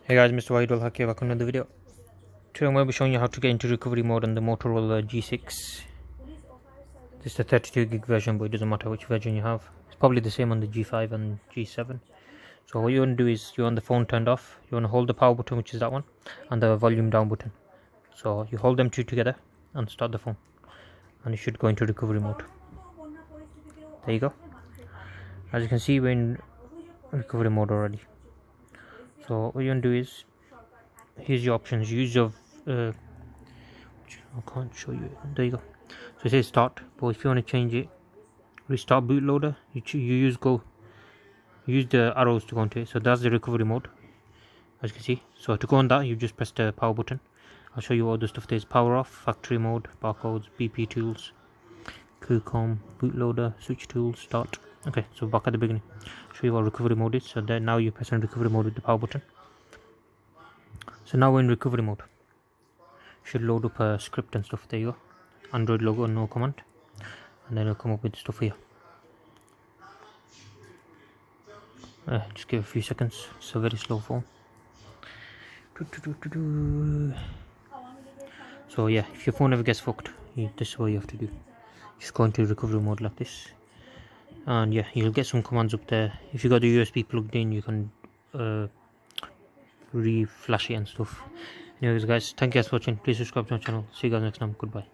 Hey guys, Mr. Wahidul Haq here, welcome to another video. Today I'm going to be showing you how to get into recovery mode on the Motorola G6. This is the 32 gig version, but it doesn't matter which version you have. It's probably the same on the G5 and G7. So what you want to do is, you want the phone turned off, you want to hold the power button, which is that one, and the volume down button. So you hold them two together and start the phone, and you should go into recovery mode. There you go. As you can see, we're in recovery mode already. So what you want to do is, here's your options. Use your I can't show you. There you go. So it says start, but if you want to change it, restart bootloader, you use the arrows to go into it. So that's the recovery mode, as you can see. So to go on that, you just press the power button. I'll show you all the stuff. There's power off, factory mode, barcodes, BP tools, QCOM, bootloader, switch tools, start. Okay, so back at the beginning, show you what recovery mode is. So then now you press on recovery mode with the power button. So now we're in recovery mode. Should load up a script and stuff. There you go. Android logo and no command, and then it'll come up with stuff here. Just give it a few seconds. It's a very slow phone. So yeah, if your phone ever gets fucked, this is what you have to do. Just go into recovery mode like this, and yeah, you'll get some commands up there. If you got the USB plugged in, you can re-flash it and stuff. Anyways guys, thank you guys for watching. Please subscribe to my channel. See you guys next time. Goodbye.